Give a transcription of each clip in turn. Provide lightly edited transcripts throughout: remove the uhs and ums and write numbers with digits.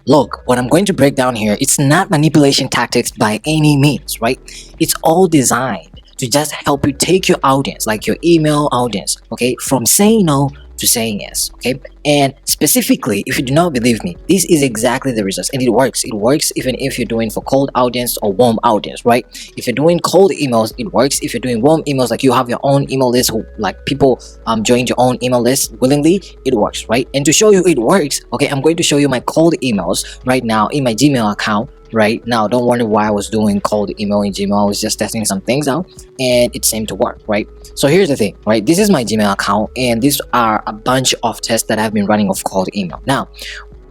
Look, what I'm going to break down here, it's not manipulation tactics by any means, right? It's all designed to just help you take your audience, like your email audience, okay, from saying no to saying yes, okay? And specifically, if you do not believe me, this is exactly the results, and it works. It works even if you're doing for cold audience or warm audience, right? If you're doing cold emails, it works. If you're doing warm emails, like you have your own email list, like people joined your own email list willingly, it works, right? And to show you it works, okay, I'm going to show you my cold emails right now in my Gmail account. Right now, don't wonder why I was doing cold email in Gmail. I was just testing some things out and it seemed to work, right? So here's the thing, right? This is my Gmail account and these are a bunch of tests that I've been running of cold email. Now,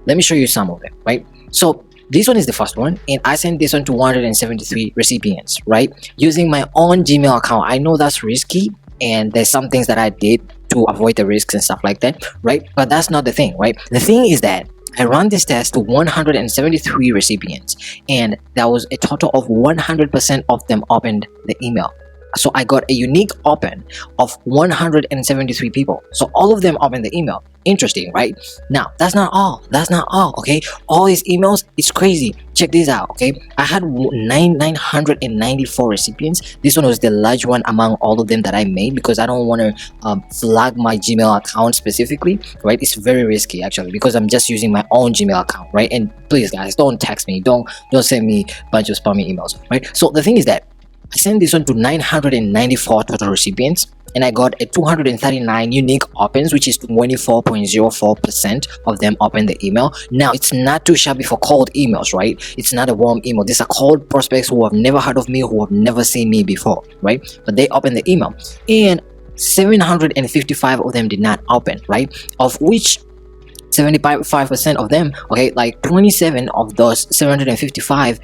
let me show you some of them, right? So this one is the first one, and I sent this one to 173 recipients, right? Using my own Gmail account. I know that's risky, and there's some things that I did to avoid the risks and stuff like that, right? But that's not the thing, right? The thing is that I ran this test to 173 recipients, and that was a total of 100% of them opened the email. So I got a unique open of 173 people. So all of them opened the email. Interesting, right? Now, that's not all. That's not all, okay? All these emails, it's crazy. Check this out, okay? I had 994 recipients. This one was the large one among all of them that I made because I don't want to flag my Gmail account specifically, right? It's very risky actually because I'm just using my own Gmail account, right? And please guys, don't text me. Don't send me a bunch of spammy emails, right? So the thing is that I sent this one to 994 total recipients and I got a 239 unique opens, which is 24.04% of them open the email. Now, it's not too shabby for cold emails, right? It's not a warm email. These are cold prospects who have never heard of me, who have never seen me before, right? But they open the email and 755 of them did not open, right? Of which 75% of them, okay, like 27 of those 755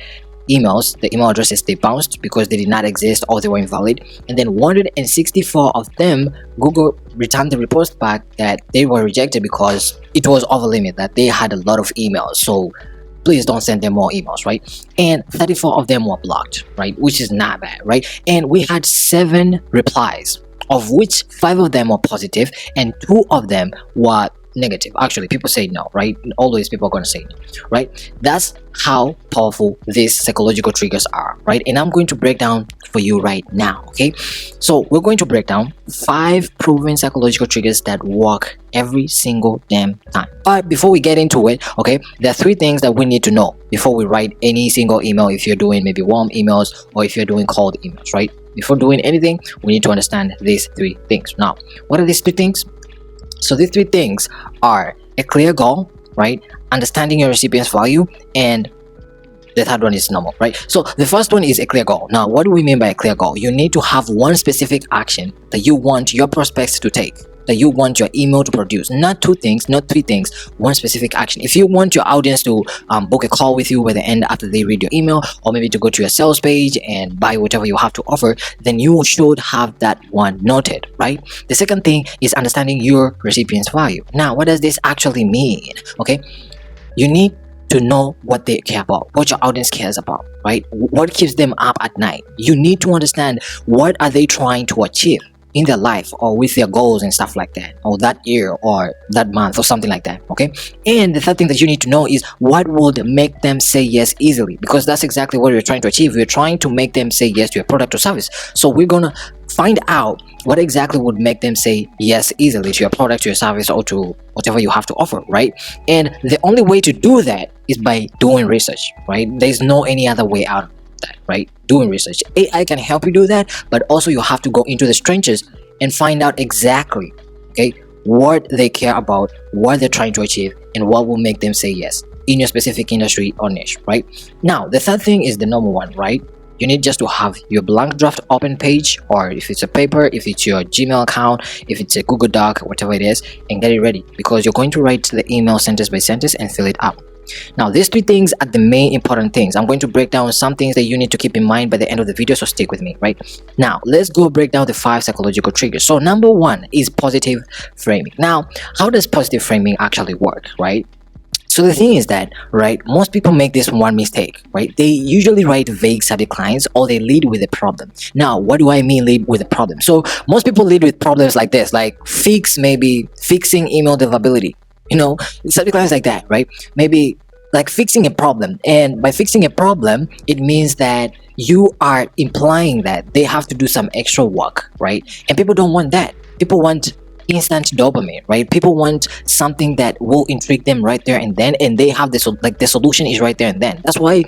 emails, the email addresses, they bounced because they did not exist or they were invalid, and then 164 of them Google returned the report back that they were rejected because it was over limit, that they had a lot of emails, so please don't send them more emails, right? And 34 of them were blocked, right? Which is not bad, right? And we had 7 replies, of which 5 of them were positive and 2 of them were negative. Actually, people say no, right? Always people are going to say no, right? That's how powerful these psychological triggers are, right? And I'm going to break down for you right now, okay? So we're going to break down 5 proven psychological triggers that work every single damn time. But before we get into it, okay, there are 3 things that we need to know before we write any single email. If you're doing maybe warm emails or if you're doing cold emails, right? Before doing anything, we need to understand these 3 things. Now, what are these 3 things? So these 3 things are a clear goal, right? Understanding your recipient's value, and the third one is normal, right? So the first one is a clear goal. Now, what do we mean by a clear goal? You need to have one specific action that you want your prospects to take, that you want your email to produce. Not 2 things, not 3 things, one specific action. If you want your audience to book a call with you by the end after they read your email, or maybe to go to your sales page and buy whatever you have to offer, then you should have that one noted, right? The second thing is understanding your recipient's value. Now, what does this actually mean? Okay, you need to know what they care about, what your audience cares about, right? What keeps them up at night. You need to understand what are they trying to achieve in their life or with their goals and stuff like that, or that year or that month or something like that, okay? And the third thing that you need to know is what would make them say yes easily, because that's exactly what we're trying to achieve. We're trying to make them say yes to your product or service. So we're gonna find out what exactly would make them say yes easily to your product, to your service, or to whatever you have to offer, right? And the only way to do that is by doing research, right? There's no any other way out of that, right? Doing research. AI can help you do that, but also you have to go into the trenches and find out exactly, okay, what they care about, what they're trying to achieve, and what will make them say yes in your specific industry or niche, right? Now, the third thing is the normal one, right? You need just to have your blank draft open page, or if it's a paper, if it's your Gmail account, if it's a Google Doc, whatever it is, and get it ready, because you're going to write the email sentence by sentence and fill it up. Now, these 3 things are the main important things. I'm going to break down some things that you need to keep in mind by the end of the video, so stick with me, right? Now, let's go break down the 5 psychological triggers. So number 1 is positive framing. Now, how does positive framing actually work, right? So the thing is that, right, most people make this one mistake, right? They usually write vague subject lines, or they lead with a problem. Now, what do I mean lead with a problem? So most people lead with problems like this, like maybe fixing email deliverability. You know, subject lines like that, right? Maybe like fixing a problem. And by fixing a problem, it means that you are implying that they have to do some extra work, right? And people don't want that. People want instant dopamine, right? People want something that will intrigue them right there and then, and they have this, like the solution is right there and then. That's why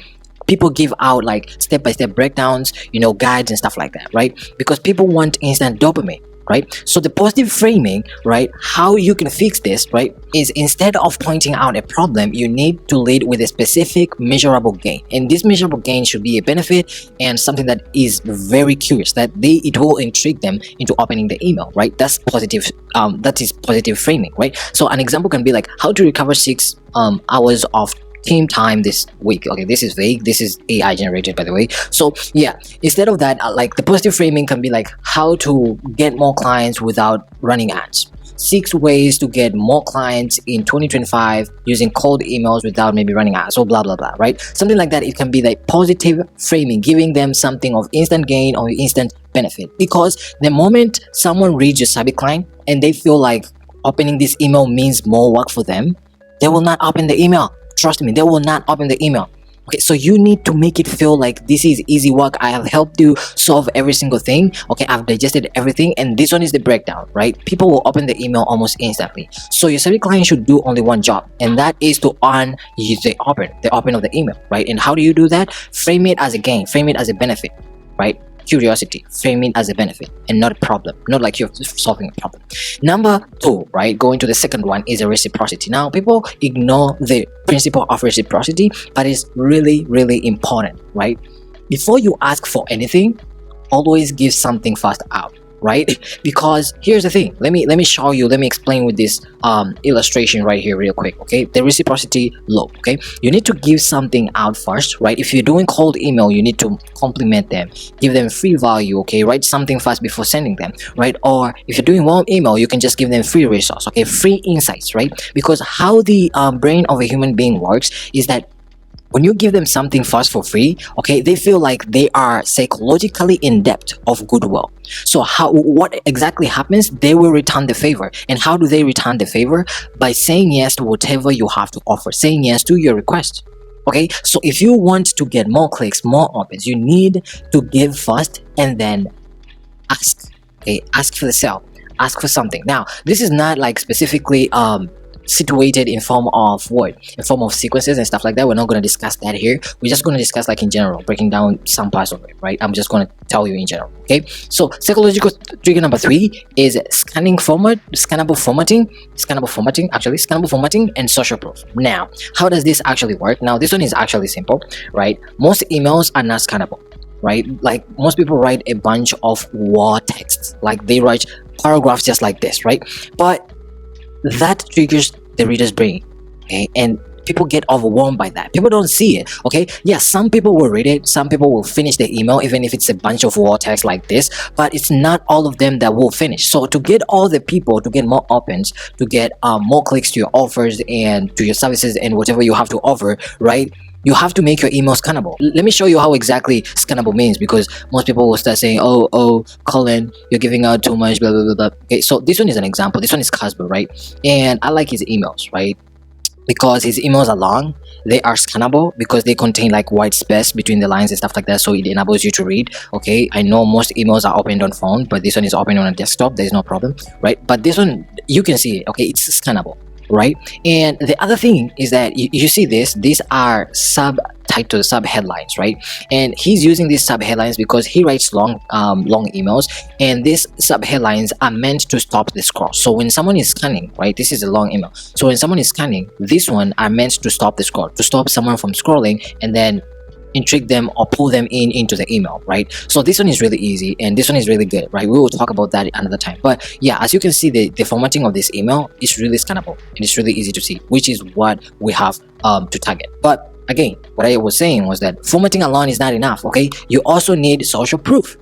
people give out like step-by-step breakdowns, guides and stuff like that, right? Because people want instant dopamine, right? So the positive framing, right, how you can fix this, right, is instead of pointing out a problem, you need to lead with a specific measurable gain. And this measurable gain should be a benefit and something that is very curious, that it will intrigue them into opening the email, right? That's positive. That is positive framing, right? So an example can be like how to recover 6 hours of team time this week. Okay, this is vague, this is AI generated, by the way. So yeah, instead of that, like the positive framing can be like how to get more clients without running ads, 6 ways to get more clients in 2025 using cold emails without maybe running ads, or blah blah blah, right? Something like that. It can be like positive framing, giving them something of instant gain or instant benefit. Because the moment someone reads your subject line and they feel like opening this email means more work for them, they will not open the email. Trust me, they will not open the email. Okay, so you need to make it feel like this is easy work. I have helped you solve every single thing. Okay, I've digested everything, and this one is the breakdown, right? People will open the email almost instantly. So your subject client should do only one job, and that is to on the open of the email, right? And how do you do that? Frame it as a gain, frame it as a benefit, right? Curiosity, frame it as a benefit and not a problem, not like you're solving a problem. Number 2, right, going to the second one, is a reciprocity. Now people ignore the principle of reciprocity, but it's really important, right? Before you ask for anything, always give something fast out, right? Because here's the thing, let me show you, let me explain with this illustration right here real quick. Okay, the reciprocity law. Okay, you need to give something out first, right? If you're doing cold email, you need to compliment them, give them free value. Okay, write something fast before sending them, right? Or if you're doing warm email, you can just give them free resource, okay, free insights, right? Because how the brain of a human being works is that when you give them something fast for free, okay, they feel like they are psychologically in debt of goodwill. So what exactly happens? They will return the favor. And how do they return the favor? By saying yes to whatever you have to offer, saying yes to your request. Okay, so if you want to get more clicks, more opens, you need to give first and then ask. Okay, ask for the sale, ask for something. Now this is not like specifically situated in form of what, in form of sequences and stuff like that. We're not going to discuss that here. We're just going to discuss like in general, breaking down some parts of it, right? I'm just going to tell you in general. Okay, so psychological trigger number 3 is scannable formatting, and social proof. Now how does this actually work? Now this one is actually simple, right? Most emails are not scannable, right? Like most people write a bunch of war texts, like they write paragraphs just like this, right? But that triggers the reader's brain, okay, and people get overwhelmed by that. People don't see it, okay? Yeah, some people will read it, some people will finish the email even if it's a bunch of war text like this, but it's not all of them that will finish. So to get all the people, to get more opens, to get more clicks to your offers and to your services and whatever you have to offer, right, you have to make your email scannable. Let me show you how exactly scannable means, because most people will start saying, oh, Colin, you're giving out too much, blah, blah, blah, blah. Okay, so this one is an example. This one is Casper, right? And I like his emails, right? Because his emails are long, they are scannable because they contain like white space between the lines and stuff like that, so it enables you to read. Okay, I know most emails are opened on phone, but this one is open on a desktop. There's no problem, right? But this one, you can see it. Okay, it's scannable, right? And the other thing is that you see these are subtitles, sub headlines, right? And he's using these sub headlines because he writes long emails, and these sub headlines are meant to stop the scroll. So when someone is scanning, right, this is a long email, so when someone is scanning, this one are meant to stop the scroll, to stop someone from scrolling and then intrigue them or pull them into the email, right? So this one is really easy and this one is really good, right? We will talk about that another time. But yeah, as you can see, the formatting of this email is really scannable and it's really easy to see, which is what we have to target. But again, what I was saying was that formatting alone is not enough. Okay, you also need social proof,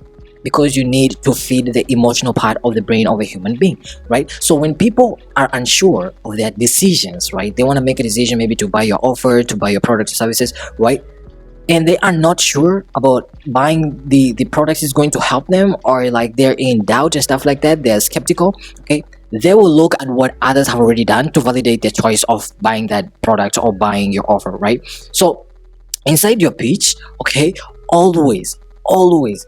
because you need to feed the emotional part of the brain of a human being, right? So when people are unsure of their decisions, right, they want to make a decision maybe to buy your offer, to buy your products or services, right, and they are not sure about buying the products is going to help them, or like they're in doubt and stuff like that, they're skeptical. Okay, they will look at what others have already done to validate their choice of buying that product or buying your offer, right? So inside your pitch, okay, always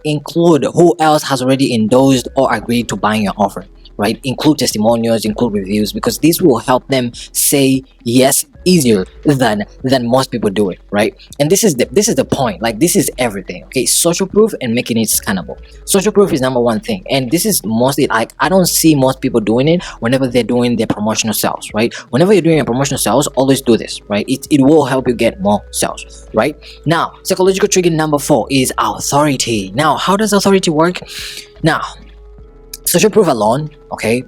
include who else has already endorsed or agreed to buying your offer, right? Include testimonials, include reviews, because this will help them say yes easier than most people do it, right? And this is the point. Like, this is everything. Okay, social proof and making it scannable. Social proof is number one thing, and this is mostly, like, I don't see most people doing it whenever they're doing their promotional sales, right? Whenever you're doing a promotional sales, always do this, right? It will help you get more sales, right? Now, psychological trigger number 4 is authority. Now, how does authority work? Now, social proof alone, okay,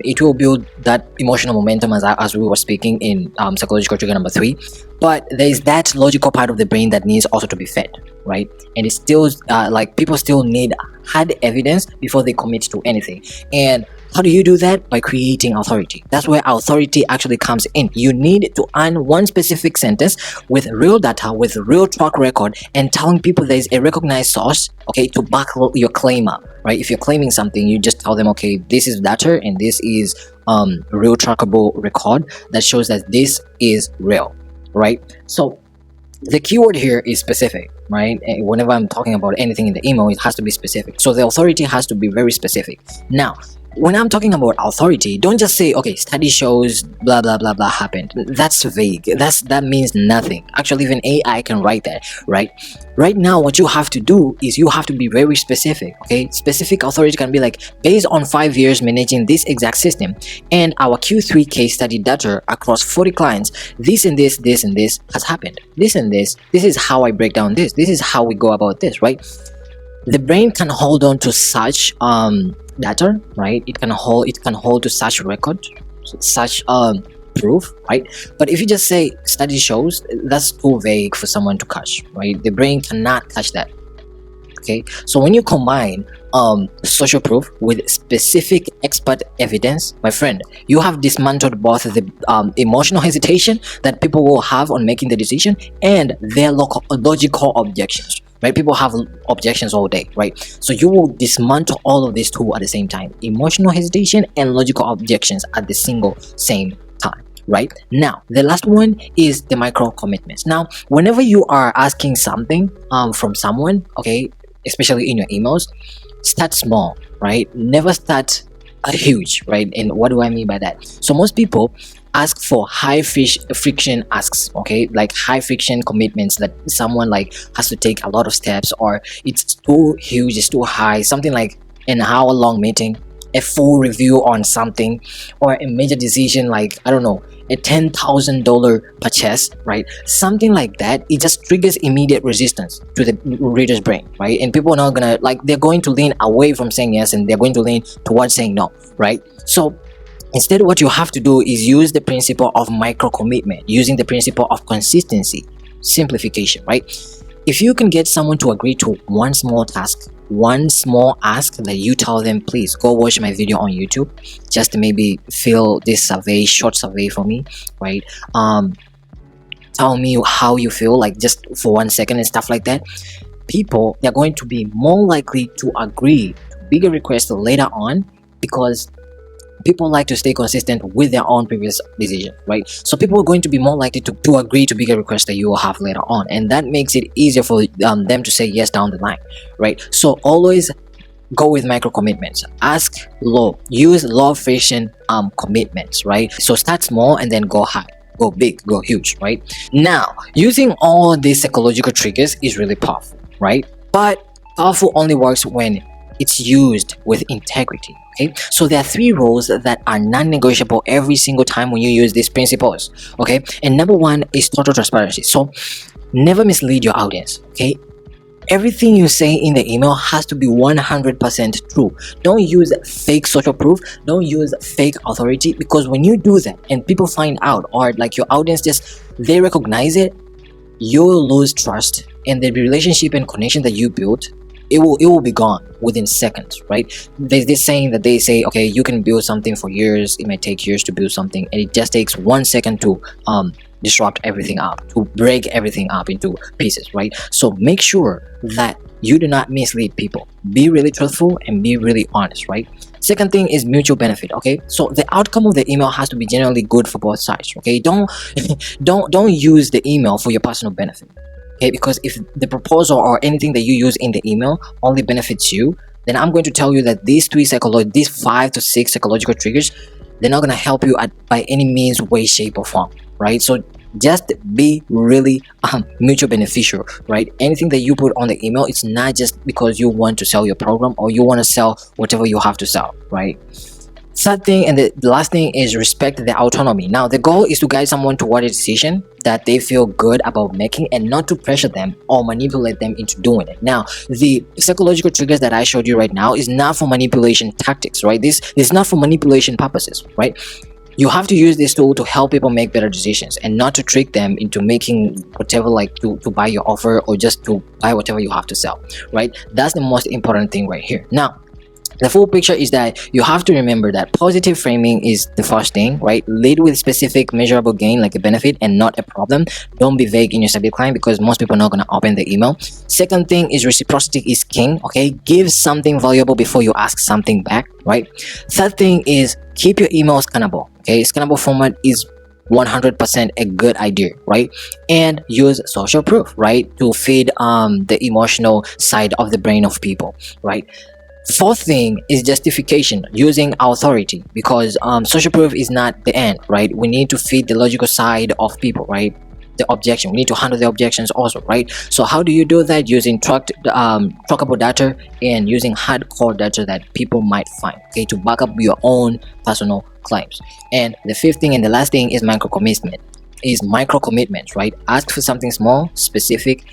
it will build that emotional momentum, as we were speaking in psychological trigger number 3, but there's that logical part of the brain that needs also to be fed, right? And it's still like, people still need hard evidence before they commit to anything. And how do you do that? By creating authority. That's where authority actually comes in. You need to earn one specific sentence with real data, with real track record, and telling people there's a recognized source, okay, to back your claim up, right? If you're claiming something, you just tell them, okay, this is data and this is real trackable record that shows that this is real, right? So the keyword here is specific, right? And whenever I'm talking about anything in the email, it has to be specific. So the authority has to be very specific. Now, when I'm talking about authority, don't just say, okay, study shows blah blah blah blah happened. That's vague. That means nothing. Actually, even AI can write that, right? Right now, what you have to do is you have to be very specific. Okay, specific authority can be like, based on 5 years managing this exact system and our Q3 case study data across 40 clients, this and this and this has happened. This and this is how I break down this. This is how we go about this, right? The brain can hold on to such data, right? It can hold to such record, such proof, right? But if you just say study shows, that's too vague for someone to catch, right? The brain cannot catch that. Okay, so when you combine social proof with specific expert evidence, my friend, you have dismantled both the emotional hesitation that people will have on making the decision and their logical objections, right? People have objections all day, right? So you will dismantle all of these two at the same time: emotional hesitation and logical objections at the same time, right? Now, the last one is the micro commitments. Now, whenever you are asking something from someone, okay, especially in your emails, start small, right? Never start huge, right? And what do I mean by that? So most people ask for high friction asks, okay, like high friction commitments that someone like has to take a lot of steps, or it's too huge, it's too high, something like an hour-long meeting, a full review on something, or a major decision like, I don't know, a $10,000 purchase, right? Something like that. It just triggers immediate resistance to the reader's brain, right? And people are not gonna, like, they're going to lean away from saying yes and they're going to lean towards saying no, right? So instead, what you have to do is use the principle of micro commitment, using the principle of consistency, simplification, right? If you can get someone to agree to one small task, one small ask that you tell them, please go watch my video on YouTube, just to maybe fill this short survey for me, right? Tell me how you feel, like just for 1 second and stuff like that. People, they're going to be more likely to agree to bigger requests later on, because people like to stay consistent with their own previous decision, right? So people are going to be more likely to agree to bigger requests that you will have later on, and that makes it easier for them to say yes down the line, right? So always go with micro commitments. Ask low, use low friction commitments, right? So start small and then go high, go big, go huge, right? Now, using all these psychological triggers is really powerful, right? But powerful only works when it's used with integrity. Okay, so there are 3 rules that are non-negotiable every single time when you use these principles. Okay, and number 1 is total transparency. So never mislead your audience. Okay, everything you say in the email has to be 100% true. Don't use fake social proof, don't use fake authority, because when you do that and people find out, or like your audience they recognize it, you'll lose trust, and the relationship and connection that you built, it will be gone within seconds, right? There's this saying that they say, okay, you can build something for years, it might take years to build something, and it just takes 1 second to disrupt everything up, to break everything up into pieces, right? So make sure that you do not mislead people. Be really truthful and be really honest, right? Second thing is mutual benefit. Okay, so the outcome of the email has to be generally good for both sides. Okay, don't don't use the email for your personal benefit. Okay, because if the proposal or anything that you use in the email only benefits you, then I'm going to tell you that these 5 to 6 psychological triggers, they're not going to help you by any means, way, shape, or form, right? So just be really mutual beneficial, right? Anything that you put on the email, it's not just because you want to sell your program or you want to sell whatever you have to sell, right? Third thing and the last thing is respect the autonomy. Now the goal is to guide someone toward a decision that they feel good about making and not to pressure them or manipulate them into doing it. Now the psychological triggers that I showed you right now is not for manipulation tactics, right? This is not for manipulation purposes, right? You have to use this tool to help people make better decisions and not to trick them into making whatever, like to buy your offer or just to buy whatever you have to sell, right? That's the most important thing right here. Now the full picture is that you have to remember that positive framing is the first thing, right? Lead with specific measurable gain like a benefit and not a problem. Don't be vague in your subject line because most people are not going to open the email. Second thing is reciprocity is king. Okay, give something valuable before you ask something back, right? Third thing is keep your email scannable. Okay, scannable format is 100% a good idea, right? And use social proof, right, to feed the emotional side of the brain of people, right? Fourth thing is justification using authority, because social proof is not the end, right? We need to feed the logical side of people, right? The objection, we need to handle the objections also, right? So how do you do that? Using trackable data and using hardcore data that people might find, okay, to back up your own personal claims. And the fifth thing and the last thing is micro commitments, right? Ask for something small, specific,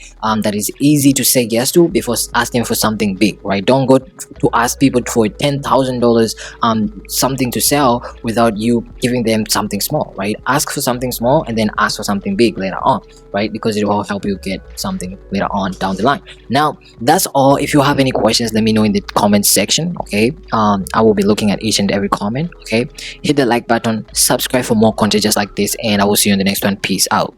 that is easy to say yes to before asking for something big, right? Don't go to ask people for $10,000 something to sell without you giving them something small, right? Ask for something small and then ask for something big later on, right? Because it will help you get something later on down the line. Now that's all. If you have any questions, let me know in the comment section, okay? I will be looking at each and every comment, okay? Hit the like button, subscribe for more content just like this, and I will see you in the next one. Peace out.